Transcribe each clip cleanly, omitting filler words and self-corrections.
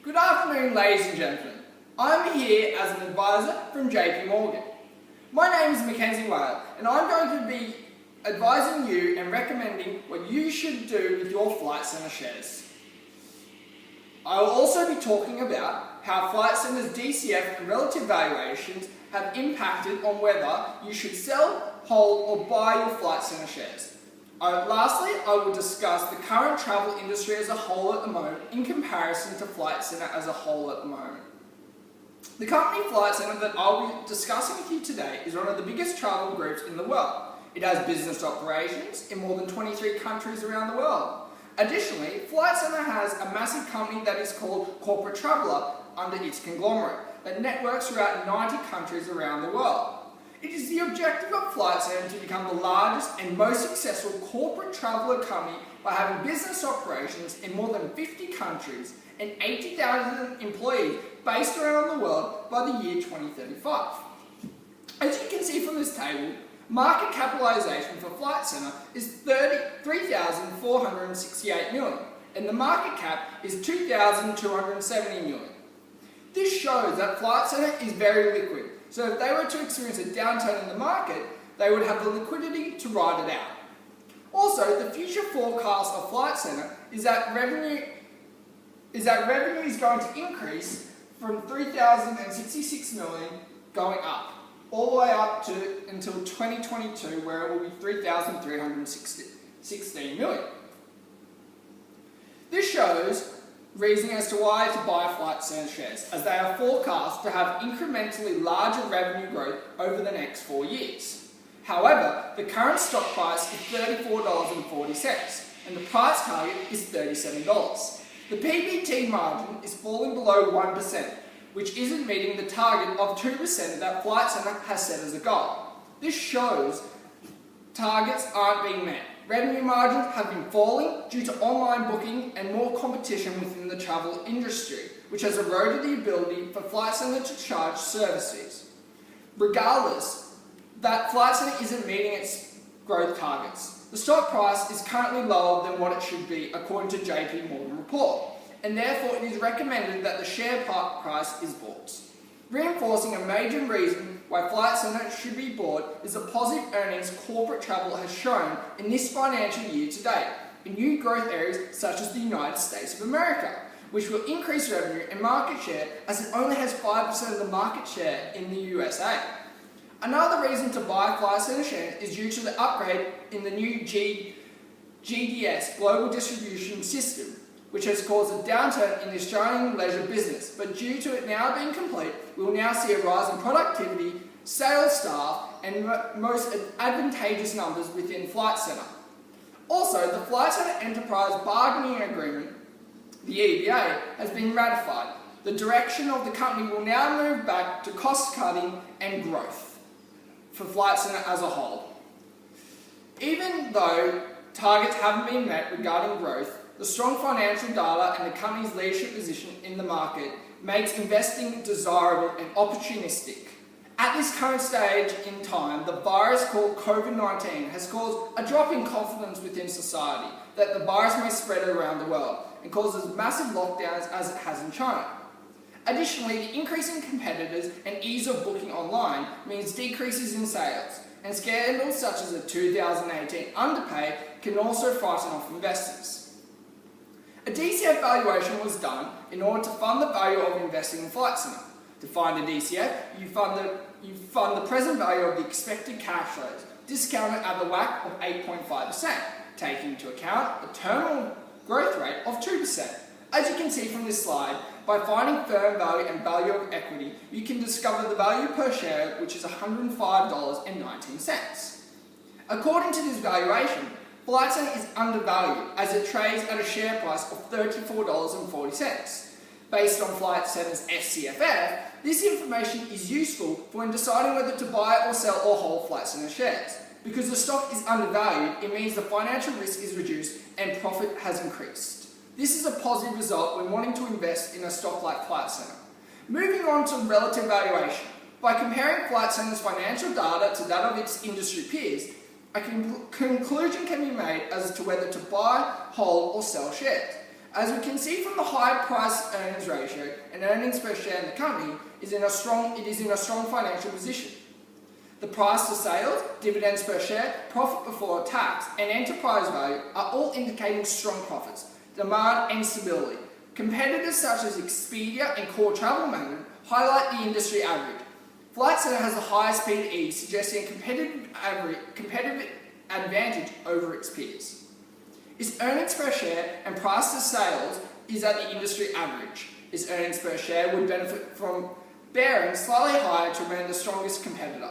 Good afternoon, ladies and gentlemen. I'm here as an advisor from JP Morgan. My name is Mackenzie Wale, and I'm going to be advising you and recommending what you should do with your Flight Centre shares. I will also be talking about how Flight Centre's DCF and relative valuations have impacted on whether you should sell, hold or buy your Flight Centre shares. Lastly, I will discuss the current travel industry as a whole at the moment in comparison to Flight Centre as a whole at the moment. The company Flight Centre that I'll be discussing with you today is one of the biggest travel groups in the world. It has business operations in more than 23 countries around the world. Additionally, Flight Centre has a massive company that is called Corporate Traveller under its conglomerate that networks throughout 90 countries around the world. It is the objective of Flight Centre to become the largest and most successful corporate traveller company by having business operations in more than 50 countries and 80,000 employees based around the world by the year 2035. As you can see from this table, market capitalisation for Flight Centre is $3,468 million and the market cap is $2,270 million. This shows that Flight Centre is very liquid, so if they were to experience a downturn in the market, they would have the liquidity to ride it out. Also, the future forecast of Flight Centre is that revenue is going to increase from $3,066 million going up, all the way up to until 2022, where it will be $3,316 million. This shows reasoning as to why to buy Flight Centre shares, as they are forecast to have incrementally larger revenue growth over the next 4 years. However, the current stock price is $34.40 and the price target is $37. The PBT margin is falling below 1%, which isn't meeting the target of 2% that Flight Centre has set as a goal. This shows targets aren't being met. Revenue margins have been falling due to online booking and more competition within the travel industry, which has eroded the ability for Flight Centre to charge service fees. Regardless, that Flight Centre isn't meeting its growth targets. The stock price is currently lower than what it should be according to JP Morgan report, and therefore it is recommended that the share price is bought. Reinforcing a major reason why Flight Centre should be bought is the positive earnings corporate travel has shown in this financial year to date in new growth areas such as the United States of America, which will increase revenue and market share as it only has 5% of the market share in the USA. Another reason to buy Flight Centre shares is due to the upgrade in the new GDS, Global Distribution System, which has caused a downturn in the Australian leisure business, but due to it now being complete, we will now see a rise in productivity, sales staff, and most advantageous numbers within Flight Centre. Also, the Flight Centre Enterprise Bargaining Agreement, the EBA, has been ratified. The direction of the company will now move back to cost cutting and growth for Flight Centre as a whole. Even though targets haven't been met regarding growth, the strong financial data and the company's leadership position in the market makes investing desirable and opportunistic. At this current stage in time, the virus called COVID-19 has caused a drop in confidence within society that the virus may spread around the world and causes massive lockdowns as it has in China. Additionally, the increase in competitors and ease of booking online means decreases in sales, and scandals such as the 2018 underpay can also frighten off investors. A DCF valuation was done in order to fund the value of investing in Flight Centre. To find a DCF, you fund the present value of the expected cash flows, discounted at the WACC of 8.5%, taking into account the terminal growth rate of 2%. As you can see from this slide, by finding firm value and value of equity, you can discover the value per share, which is $105.19. According to this valuation, Flight Centre is undervalued as it trades at a share price of $34.40. Based on Flight Centre's FCFF, this information is useful for when deciding whether to buy or sell or hold Flight Centre shares. Because the stock is undervalued, it means the financial risk is reduced and profit has increased. This is a positive result when wanting to invest in a stock like Flight Centre. Moving on to relative valuation. By comparing Flight Centre's financial data to that of its industry peers, a conclusion can be made as to whether to buy, hold or sell shares. As we can see from the high price earnings ratio and earnings per share in the company, it is in a strong financial position. The price to sales, dividends per share, profit before tax, and enterprise value are all indicating strong profits, demand and stability. Competitors such as Expedia and Core Travel Management highlight the industry average. Flight Centre has the highest P/E, suggesting a competitive advantage over its peers. Its earnings per share and price to sales is at the industry average. Its earnings per share would benefit from bearing slightly higher to remain the strongest competitor.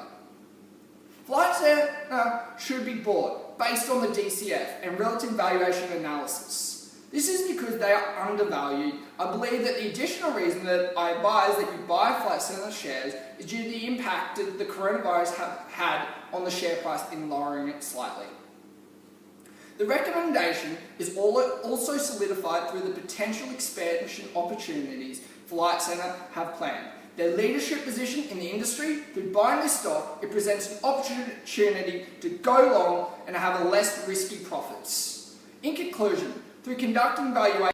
Flight Centre should be bought based on the DCF and relative valuation analysis. This is because they are undervalued. I believe that the additional reason that I advise that you buy Flight Centre shares is due to the impact that the coronavirus have had on the share price in lowering it slightly. The recommendation is also solidified through the potential expansion opportunities Flight Centre have planned. Their leadership position in the industry, through buying this stock, it presents an opportunity to go long and have a less risky profits. In conclusion, through conducting valuation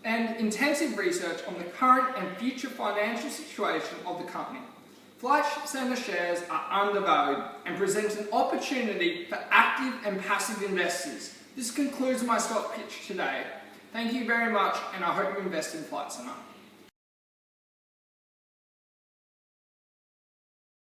and intensive research on the current and future financial situation of the company, Flight Centre shares are undervalued and present an opportunity for active and passive investors. This concludes my stock pitch today. Thank you very much, and I hope you invest in Flight Centre.